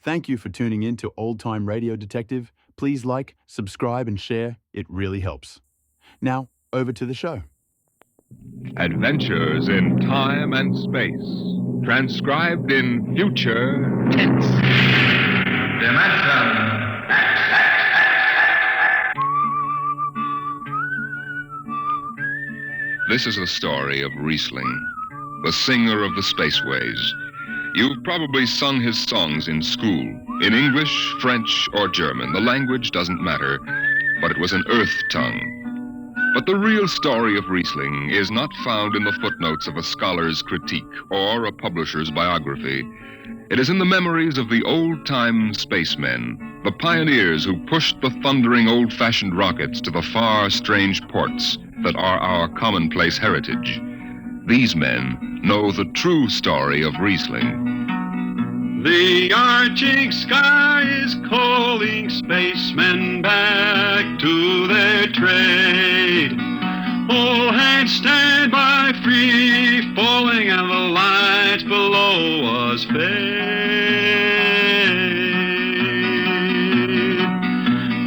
Thank you for tuning in to Old Time Radio Detective. Please like, subscribe, and share. It really helps. Now, over to the show. Adventures in time and space, transcribed in future tense. Dimension. This is the story of Rhysling, the singer of the spaceways. You've probably sung his songs in school, in English, French, or German. The language doesn't matter, but it was an earth tongue. But the real story of Rhysling is not found in the footnotes of a scholar's critique or a publisher's biography. It is in the memories of the old-time spacemen, the pioneers who pushed the thundering old-fashioned rockets to the far, strange ports that are our commonplace heritage. These men know the true story of Rhysling. The arching sky is calling spacemen back to their trade. All hands stand by, free falling, and the lights below us fade.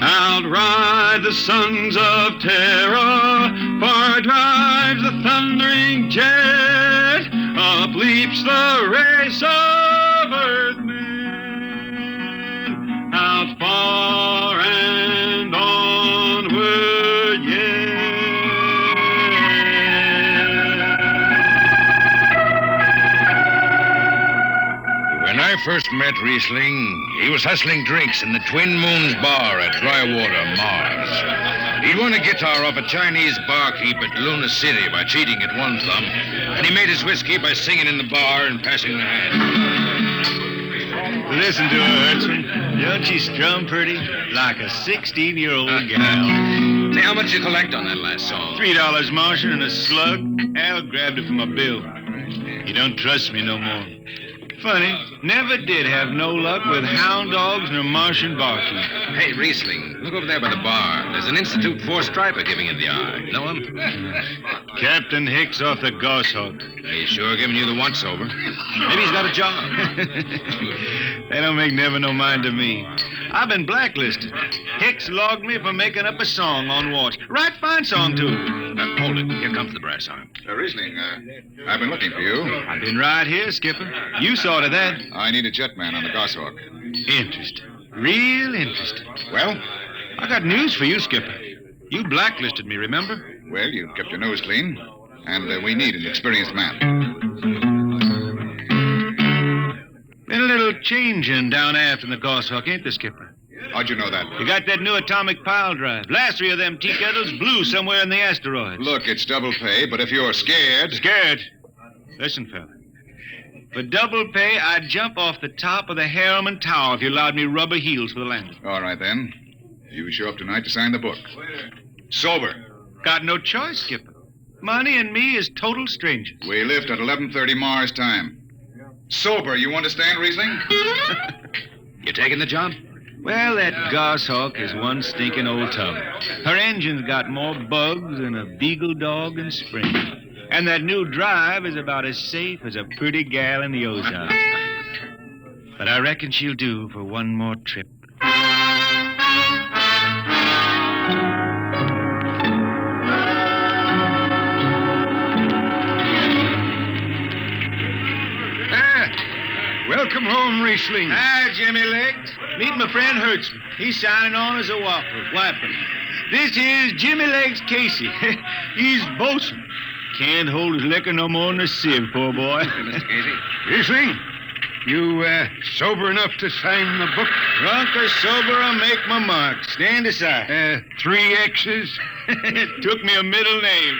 Outride the sons of terror, far drives the thundering jet, up leaps the race of earthmen, out far and onward yet. When I first met Rhysling, he was hustling drinks in the Twin Moons bar at Drywater, Mars. He'd won a guitar off a Chinese barkeep at Luna City by cheating at one thumb, and he made his whiskey by singing in the bar and passing the hat. Listen to her, Hudson. Don't she strum pretty? Like a 16-year-old gal. Say, how much you collect on that last song? $3 Martian and a slug. Al grabbed it from my bill. You don't trust me no more. Funny, never did have no luck with hound dogs nor Martian barkeep. Hey, Rhysling, look over there by the bar. There's an Institute 4 striper giving you the eye. Know him? Captain Hicks off the Goshawk. He's sure giving you the once-over. Maybe he's got a job. They don't make never no mind to me. I've been blacklisted. Hicks logged me for making up a song on watch. Right fine song, too. Hold it. Here comes the brass arm. Rhysling, I've been looking for you. I've been right here, Skipper. You saw to that. I need a jetman on the Goshawk. Interesting. Real interesting. Well? I got news for you, Skipper. You blacklisted me, remember? Well, you kept your nose clean, and we need an experienced man. Been a little changing down aft in the Goshawk, ain't there, Skipper? How'd you know that? You got that new atomic pile drive. Last 3 of them tea kettles blew somewhere in the asteroids. Look, it's double pay, but if you're scared... Scared? Listen, fella. For double pay, I'd jump off the top of the Harriman Tower if you allowed me rubber heels for the landing. All right, then. You show up tonight to sign the book. Sober. Got no choice, Skipper. Money and me is total strangers. We lift at 11:30 Mars time. Sober, you understand, Rhysling? You taking the job? Well, that Goshawk is one stinking old tub. Her engine's got more bugs than a beagle dog in spring. And that new drive is about as safe as a pretty gal in the Ozarks. But I reckon she'll do for one more trip. Welcome home, Rhysling. Hi, Jimmy Legs. Meet my friend Hertzman. He's signing on as a wiper. This here's Jimmy Legs Casey. He's bosun. Can't hold his liquor no more than a sieve, poor boy. Mr. Casey? Rhysling, you sober enough to sign the book? Drunk or sober, I make my mark. Stand aside. 3 X's? It took me a middle name.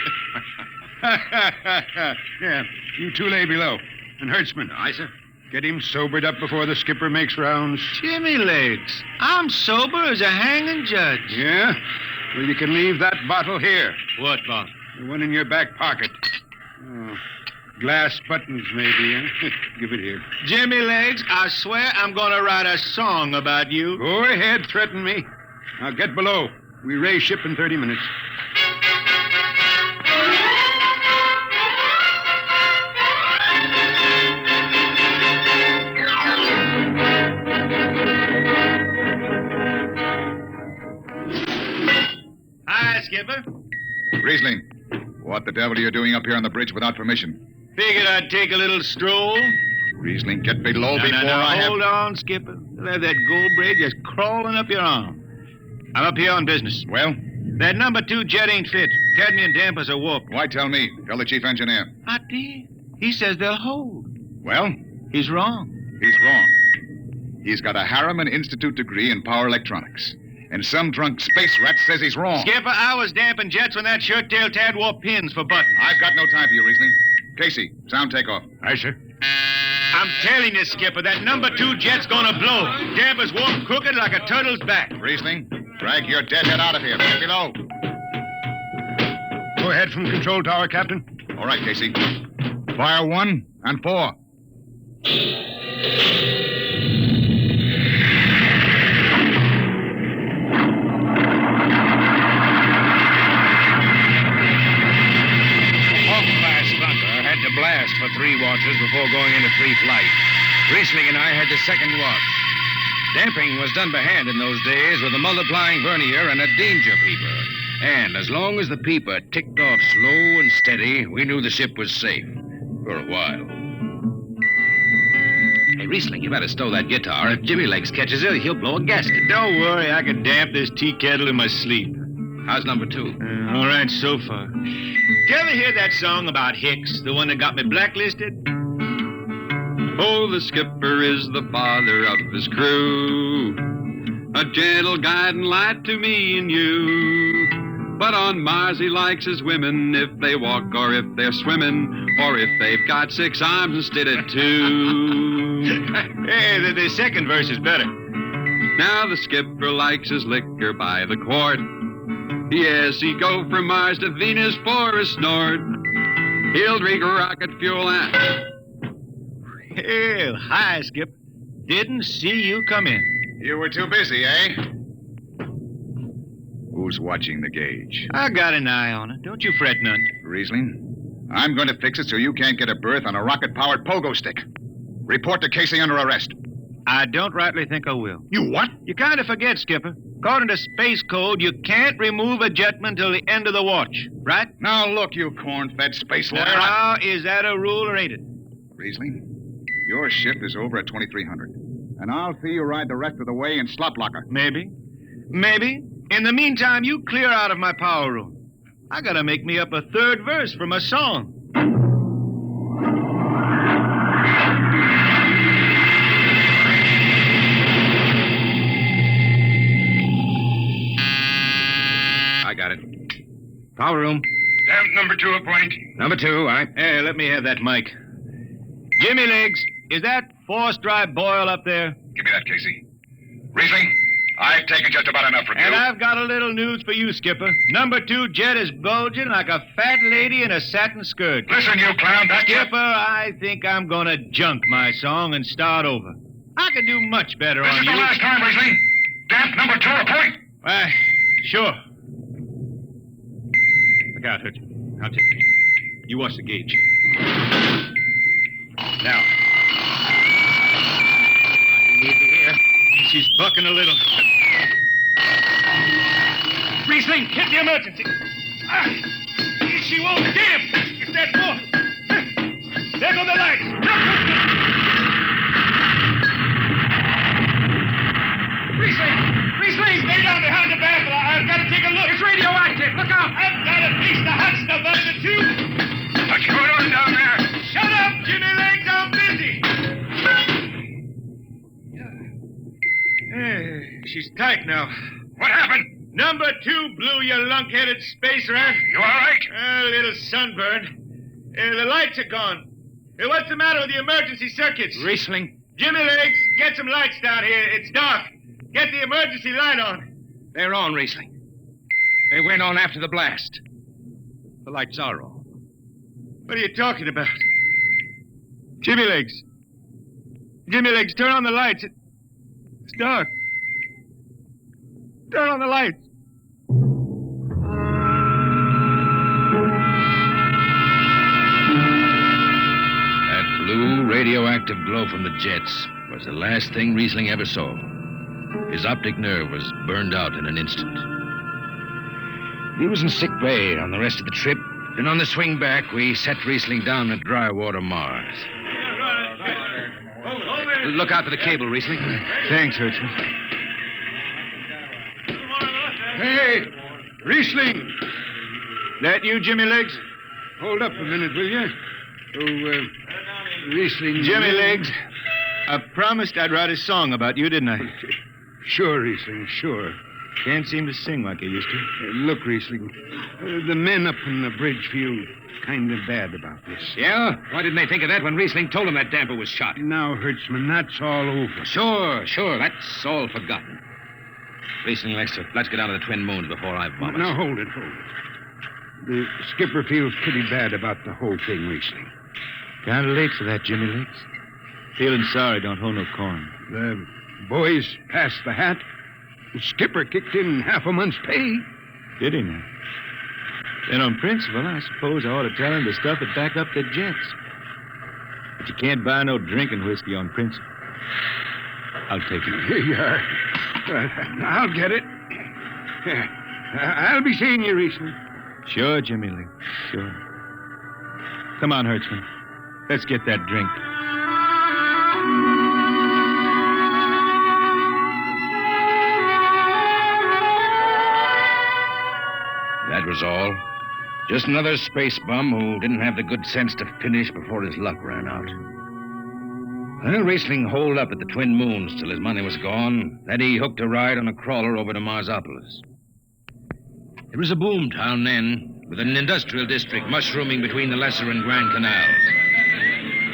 Yeah, you two lay below. And Hertzman. Aye, sir. Get him sobered up before the skipper makes rounds. Jimmy Legs, I'm sober as a hanging judge. Yeah? Well, you can leave that bottle here. What bottle? The one in your back pocket. Oh, glass buttons, maybe, huh? Give it here. Jimmy Legs, I swear I'm going to write a song about you. Go ahead, threaten me. Now get below. We raise ship in 30 minutes. Hi, Skipper. Rhysling, what the devil are you doing up here on the bridge without permission? Figured I'd take a little stroll. Rhysling, get below before I have... Hold on, Skipper. You'll have that gold braid just crawling up your arm. I'm up here on business. Well, That number 2 jet ain't fit. Cadmium dampers are warped. why tell me? Tell the chief engineer. I did. He says they'll hold. Well, He's wrong. he's wrong. He's got a Harriman Institute degree in power electronics. And some drunk space rat says he's wrong. Skipper, I was damping jets when that shirt-tail tad wore pins for buttons. I've got no time for you, Rhysling. Casey, sound takeoff. Aye, sir. I'm telling you, Skipper, that number 2 jet's gonna blow. Dampers warped crooked like a turtle's back. Rhysling, drag your deadhead out of here. Get below. Go ahead from the control tower, Captain. All right, Casey. Fire 1 and 4. Had to blast for 3 watches before going into free flight. Rhysling and I had the second watch. Damping was done by hand in those days with a multiplying vernier and a danger peeper. And as long as the peeper ticked off slow and steady, we knew the ship was safe. For a while. Hey, Rhysling, you better stow that guitar. If Jimmy Legs catches it, he'll blow a gasket. Don't worry, I can damp this tea kettle in my sleep. How's number 2? All right, so far. Did you ever hear that song about Hicks, the one that got me blacklisted? Oh, the skipper is the father of his crew, a gentle guiding light to me and you. But on Mars he likes his women if they walk or if they're swimming, or if they've got 6 arms instead of 2. Hey, the second verse is better. Now the skipper likes his liquor by the quart. Yes, he'd go from Mars to Venus for a snort. He'll drink rocket fuel and... Hell, hi, Skip. Didn't see you come in. You were too busy, eh? Who's watching the gauge? I got an eye on it. Don't you fret none. Rhysling, I'm going to fix it so you can't get a berth on a rocket-powered pogo stick. Report to Casey under arrest. I don't rightly think I will. You what? You kind of forget, Skipper. According to Space Code, you can't remove a jetman till the end of the watch, right? Now, look, you corn-fed space lawyer. Now, is that a rule or ain't it? Rhysling, your shift is over at 2300. And I'll see you ride the rest of the way in slop locker. Maybe. Maybe. In the meantime, you clear out of my power room. I gotta make me up a 3rd verse from a song. I got it. Power room. Damp number 2 a point. Number 2, aye. Hey, let me have that mic. Jimmy Legs, is that force drive boil up there? Give me that, Casey. Rhysling, I've taken just about enough from And you. I've got a little news for you, Skipper. Number 2 jet is bulging like a fat lady in a satin skirt. Listen, you clown, that Skipper, I think I'm gonna junk my song and start over. I could do much better This on is you. the last time, Rhysling. Damp number 2 a point. Why, sure. Look out, Hutch. I'll take it. You watch the gauge. Now. You need to hear. She's bucking a little. Rhysling, hit the emergency. Ah, she won't damp. It's that force. There go the lights. Rhysling, stay down behind the baffle. I've got to take a look. It's radioactive. Look out. I've got to piece the hot stuff out of the tube. What's going on down there? Shut up, Jimmy Legs. I'm busy. She's tight now. What happened? Number 2 blew, you lunk-headed space rat. You all right? A little sunburn. The lights are gone. What's the matter with the emergency circuits? Rhysling. Jimmy Legs, get some lights down here. It's dark. Get the emergency light on. They're on, Rhysling. They went on after the blast. The lights are on. What are you talking about? Jimmy Legs. Jimmy Legs, turn on the lights. It's dark. Turn on the lights. That blue radioactive glow from the jets was the last thing Rhysling ever saw. His optic nerve was burned out in an instant. He was in sick bay on the rest of the trip. And on the swing back, we set Rhysling down at dry water, Mars. Look out for the cable, Rhysling. Thanks, Hertzman. Hey, Rhysling! That you, Jimmy Legs? Hold up a minute, will you? Oh, Rhysling... Jimmy Legs, I promised I'd write a song about you, didn't I? Sure, Rhysling, sure. Can't seem to sing like I used to. Look, Rhysling, the men up on the bridge feel kind of bad about this. Yeah? Why didn't they think of that when Rhysling told them that damper was shot? Now, Hertzman, that's all over. Sure. That's all forgotten. Rhysling, let's get down to the Twin Moons before I vomit. Now, hold it. The skipper feels pretty bad about the whole thing, Rhysling. Kind of late for that, Jimmy Legs. Feeling sorry don't hold no corn. The boys passed the hat. The skipper kicked in half a month's pay. Did he now? Then on principle, I suppose I ought to tell him to stuff it back up the jets. But you can't buy no drinking whiskey on principle. I'll take it. Here you are. I'll get it. I'll be seeing you, Rhysling. Sure, Jimmy Lee. Sure. Come on, Hertzman. Let's get that drink. That was all. Just another space bum who didn't have the good sense to finish before his luck ran out. Well, Rhysling holed up at the Twin Moons till his money was gone. Then he hooked a ride on a crawler over to Marsopolis. It was a boom town then, with an industrial district mushrooming between the Lesser and Grand Canals.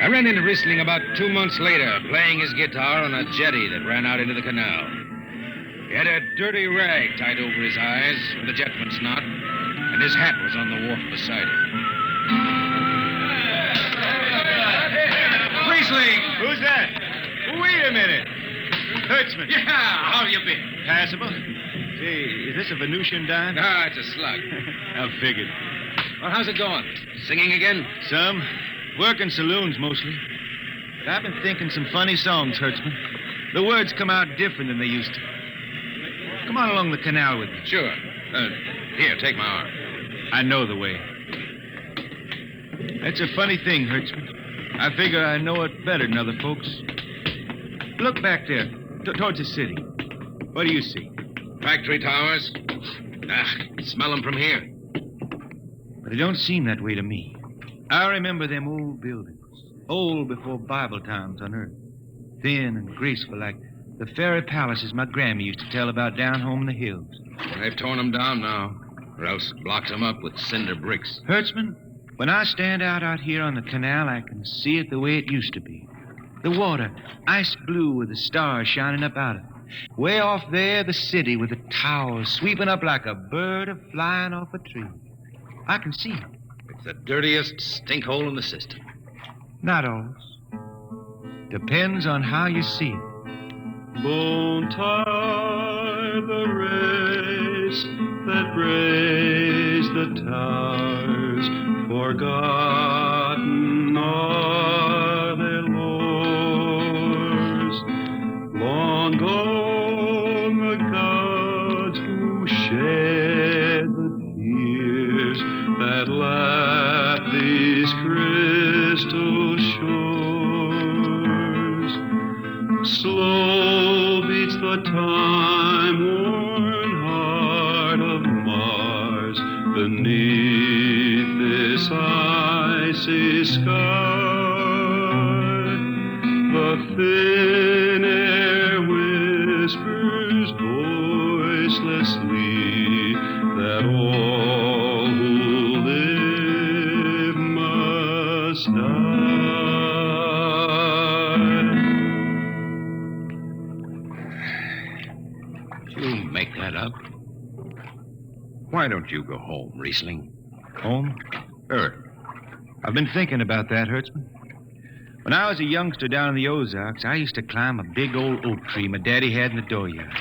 I ran into Rhysling about 2 months later, playing his guitar on a jetty that ran out into the canal. He had a dirty rag tied over his eyes with a jetman's knot, and his hat was on the wharf beside him. Rhysling! Who's that? Wait a minute. Hertzman. Yeah, how you been? Passable. Say, is this a Venusian dime? Ah, it's a slug. I figured. Well, how's it going? Singing again? Some. Working saloons, mostly. But I've been thinking some funny songs, Hertzman. The words come out different than they used to. Come on along the canal with me. Sure. Here, take my arm. I know the way. That's a funny thing, Hertzman. I figure I know it better than other folks. Look back there, towards the city. What do you see? Factory towers. Smell them from here. But it don't seem that way to me. I remember them old buildings, old before Bible times on Earth. Thin and graceful like the fairy palaces my Grammy used to tell about down home in the hills. They've torn them down now, or else blocked them up with cinder bricks. Hertzman, when I stand out here on the canal, I can see it the way it used to be. The water, ice blue with the stars shining up out of it. Way off there, the city with the towers sweeping up like a bird flying off a tree. I can see it. It's the dirtiest stink hole in the system. Not always. Depends on how you see it. Bone tie the race that raised the towers, forgotten are their lores. Long gone the gods who shed the tears that lap these crystal shores. Slow beats the time-worn heart of Mars beneath this icy sky. The thin air whispers voicelessly that all who live must die. You make that up. Why don't you go home, Rhysling? Home? Earth. I've been thinking about that, Hertzman. When I was a youngster down in the Ozarks, I used to climb a big old oak tree my daddy had in the dooryard.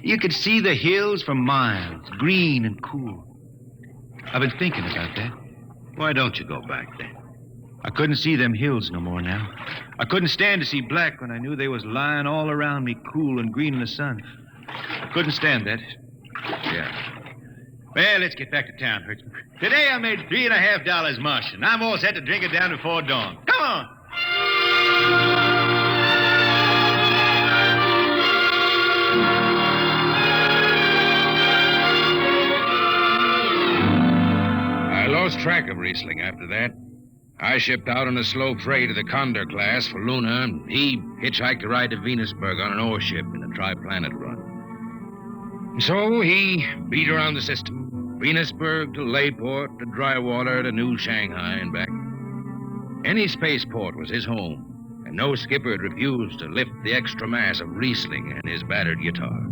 You could see the hills for miles, green and cool. I've been thinking about that. Why don't you go back then? I couldn't see them hills no more now. I couldn't stand to see black when I knew they was lying all around me, cool and green in the sun. I couldn't stand that. Yeah. Well, let's get back to town, Hertzman. Today I made $3.50 mush, and I'm all set to drink it down before dawn. Come on! I lost track of Rhysling after that. I shipped out on a slow freight of the Condor class for Luna, and he hitchhiked to ride to Venusburg on an ore ship in a tri-planet run. And so he beat around the system. Venusburg to Layport to Drywater to New Shanghai and back. Any spaceport was his home, and no skipper had refused to lift the extra mass of Rhysling and his battered guitar.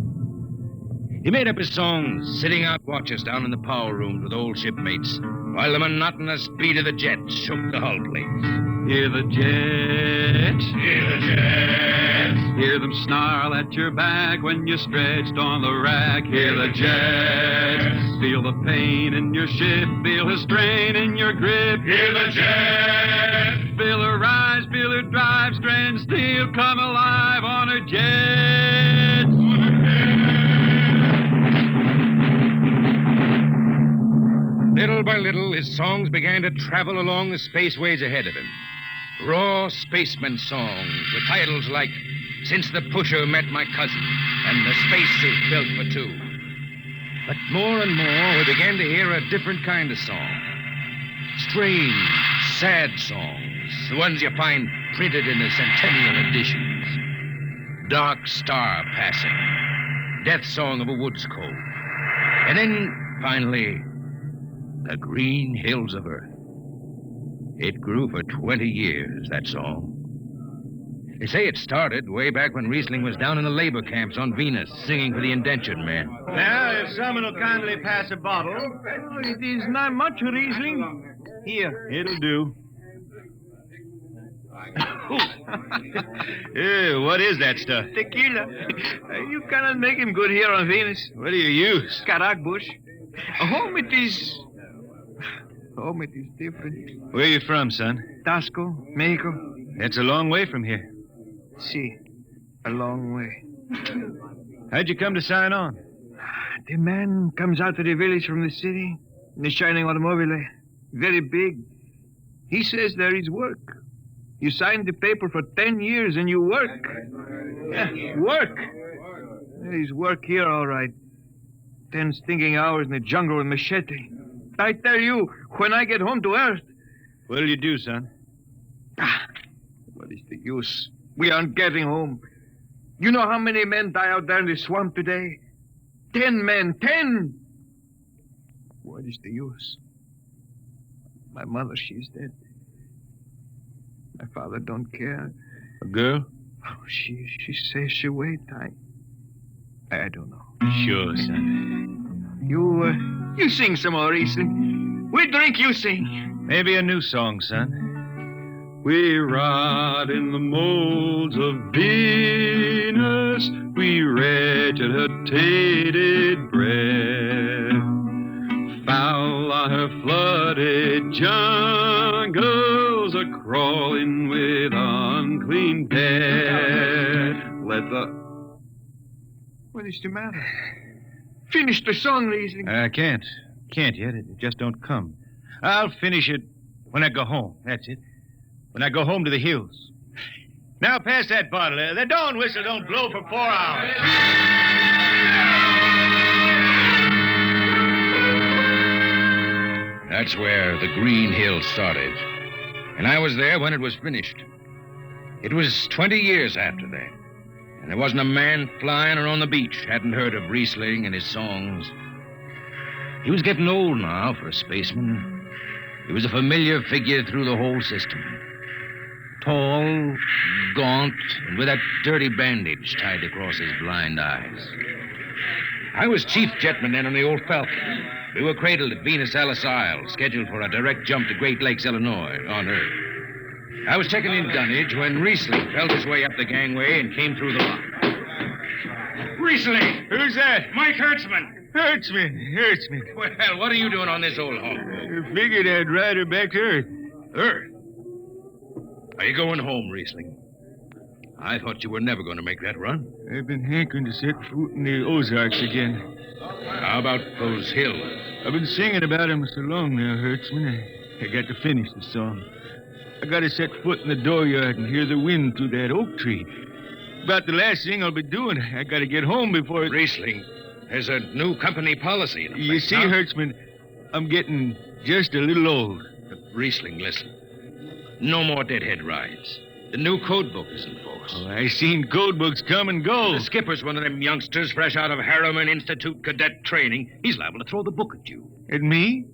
He made up his songs, sitting out watches down in the power rooms with old shipmates, while the monotonous beat of the jets shook the hull plates. Hear the jets. Hear the jets. Hear them snarl at your back when you're stretched on the rack. Hear the jets. Feel the pain in your ship. Feel the strain in your grip. Hear the jets. Feel her rise, feel her drive. Strand steel come alive on her jets. Little by little, his songs began to travel along the spaceways ahead of him. Raw spaceman songs with titles like Since the Pusher Met My Cousin and The Spacesuit Built for Two. But more and more, we began to hear a different kind of song. Strange, sad songs, the ones you find printed in the centennial editions. Dark Star Passing, Death Song of a Woods Cove. And then, finally, The Green Hills of Earth. It grew for 20 years, that song. They say it started way back when Rhysling was down in the labor camps on Venus, singing for the indentured men. Now, if someone will kindly pass a bottle. Oh, it is not much, Rhysling. Here, it'll do. What is that stuff? Tequila. You cannot make him good here on Venus. What do you use? Karak bush. Home it is different. Where are you from, son? Tasco, Mexico. That's a long way from here. See, a long way. How'd you come to sign on? The man comes out to the village from the city in a shining automobile. Very big. He says there is work. You sign the paper for 10 years and you work. Yeah, work. There is work here, all right. 10 stinking hours in the jungle with machete. I tell you, when I get home to Earth... What'll you do, son? What is the use? We aren't getting home. You know how many men die out there in the swamp today? 10 men. 10! What is the use? My mother, she's dead. My father don't care. A girl? Oh, she says she wait. I don't know. Sure, son. You sing some more, Rhysling. We drink, you sing. Maybe a new song, son. We rot in the molds of Venus. We regurgitated breath. Foul are her flooded jungles, a-crawling with unclean death. What is the matter? Finish the song, Rhysling. I can't. Can't yet. It just don't come. I'll finish it when I go home. That's it. When I go home to the hills. Now pass that bottle. The dawn whistle don't blow for 4 hours. That's where the Green Hills started. And I was there when it was finished. It was 20 years after that. And there wasn't a man flying or on the beach hadn't heard of Rhysling and his songs. He was getting old now for a spaceman. He was a familiar figure through the whole system. Tall, gaunt, and with that dirty bandage tied across his blind eyes. I was chief jetman then on the old Falcon. We were cradled at Venus Alice Isle, scheduled for a direct jump to Great Lakes, Illinois, on Earth. I was checking in dunnage when Rhysling felt his way up the gangway and came through the lock. Rhysling! Who's that? Mike Hertzman. Hertzman. Well, what are you doing on this old hog? I figured I'd ride her back to Earth. Earth? Are you going home, Rhysling? I thought you were never going to make that run. I've been hankering to set foot in the Ozarks again. How about those hills? I've been singing about 'em so long now, Hertzman. I got to finish the song. I got to set foot in the dooryard and hear the wind through that oak tree. About the last thing I'll be doing. I got to get home before it... Rhysling, there's a new company policy in effect. You see, now. Hertzman, I'm getting just a little old. But Rhysling, listen. No more deadhead rides. The new code book is in force. Oh, I seen code books come and go. The skipper's one of them youngsters fresh out of Harriman Institute cadet training. He's liable to throw the book at you. At me?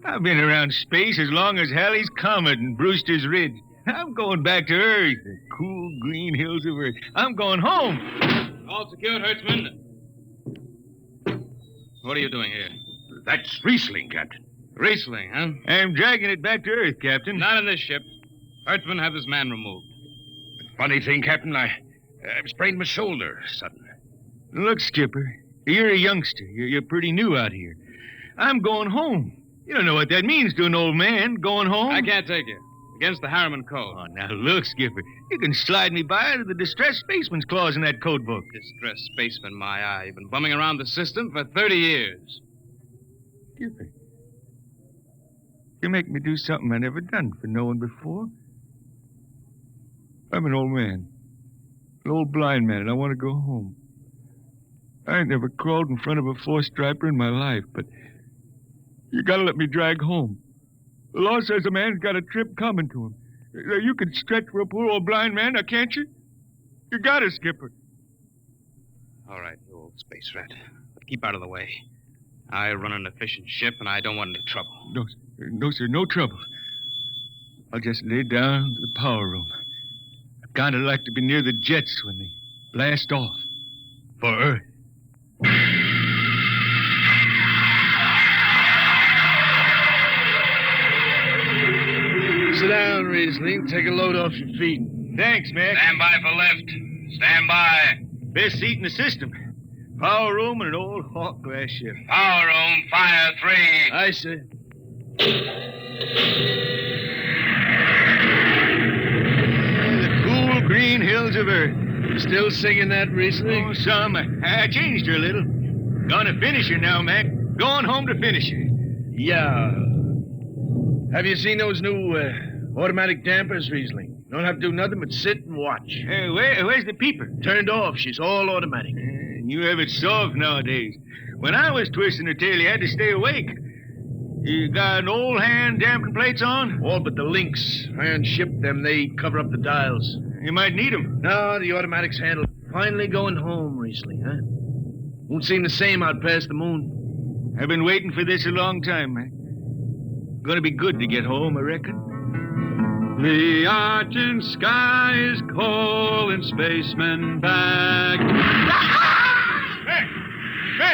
I've been around space as long as Halley's Comet and Brewster's Ridge. I'm going back to Earth, the cool green hills of Earth. I'm going home. All secured, Hertzman. What are you doing here? That's Rhysling, Captain. Rhysling, huh? I'm dragging it back to Earth, Captain. Not in this ship. Hertzman, have this man removed. Funny thing, Captain, I've sprained my shoulder suddenly. Look, Skipper, you're a youngster. You're pretty new out here. I'm going home. You don't know what that means to an old man, going home. I can't take you. Against the Harriman Code. Oh, now look, Skipper. You can slide me by to the distressed spaceman's clause in that code book. Distressed spaceman, my eye. You've been bumming around the system for 30 years. Skipper, you make me do something I never done for no one before. I'm an old man. An old blind man, and I want to go home. I ain't never crawled in front of a four-striper in my life, but you gotta let me drag home. The law says a man's got a trip coming to him. You can stretch for a poor old blind man, now can't you? You got it, Skipper. All right, you old space rat. But keep out of the way. I run an efficient ship, and I don't want any trouble. No, sir, no trouble. I'll just lay down to the power room. I kind of like to be near the jets when they blast off for Earth. Sit down, Rhysling. Take a load off your feet. Thanks, Mac. Stand by for lift. Stand by. Best seat in the system. Power room and an old Hawk glass ship. Power room, fire 3. Aye, sir. The cool green hills of Earth. You still singing that, Rhysling? Oh, some. I changed her a little. Gonna finish her now, Mac. Going home to finish her. Yeah. Have you seen those new automatic dampers, Rhysling? Don't have to do nothing but sit and watch. Where's the peeper? Turned off. She's all automatic. You have it soft nowadays. When I was twisting her tail, you had to stay awake. You got an old hand damping plates on? All but the links. Iron shipped them. They cover up the dials. You might need them. No, the automatics handle. Finally going home, Rhysling, huh? Won't seem the same out past the moon. I've been waiting for this a long time, man. Gonna be good to get home, I reckon. The argent sky is calling spacemen back.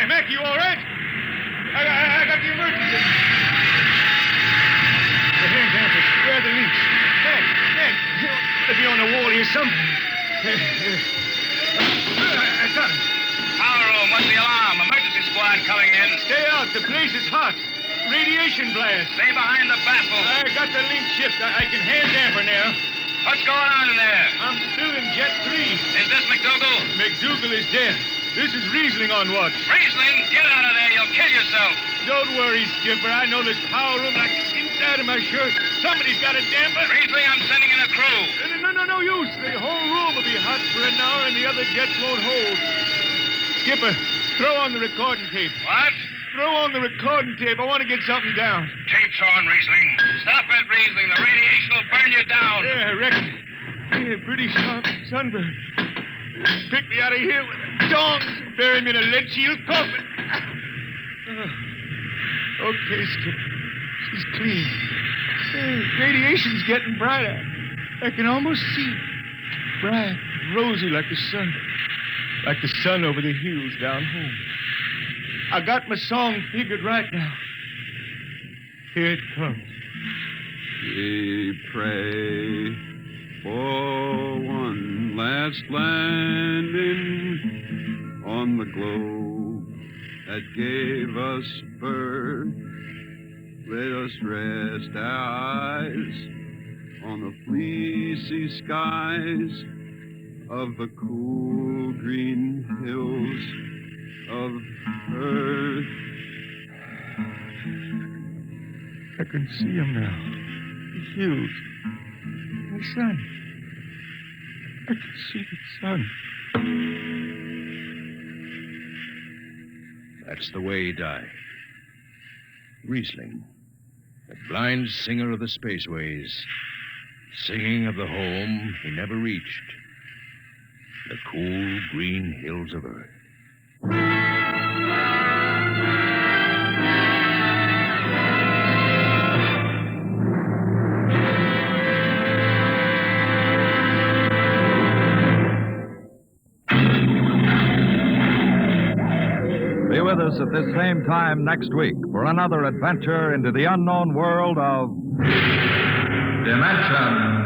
Mac, you all right? I got the emergency. The hand dampers, where are the links? Mac, let me on the wall here, some. I got him. Power room, what's the alarm? Emergency squad coming in. Stay out, the place is hot. Radiation blast. Stay behind the baffle. I got the link shift. I can hand damper now. What's going on in there? I'm still in Jet 3. Is this McDougal? McDougal is dead. This is Rhysling on watch. Rhysling, get out of there. You'll kill yourself. Don't worry, Skipper. I know this power room like the inside of my shirt. Somebody's got a damper. Rhysling, I'm sending in a crew. No use. The whole room will be hot for an hour and the other jets won't hold. Skipper, throw on the recording tape. What? Throw on the recording tape. I want to get something down. Tape's on, Rhysling. Stop it, Rhysling. The radiation will burn you down. Yeah, I reckon. Yeah, pretty sharp sunburn. Pick me out of here with a tongs and bury me in a lead shield coffin. Okay, Skipper. She's clean. Radiation's getting brighter. I can almost see. Bright, rosy like the sun. Like the sun over the hills down home. I got my song figured right now. Here it comes. We pray for one last landing on the globe that gave us birth. Let us rest our eyes on the fleecy skies of the cool green hills of earth. I can see him now. The hills. The sun. I can see the sun. That's the way he died. Rhysling, the blind singer of the spaceways, singing of the home he never reached, the cool green hills of Earth. Be with us at this same time next week for another adventure into the unknown world of Dimension.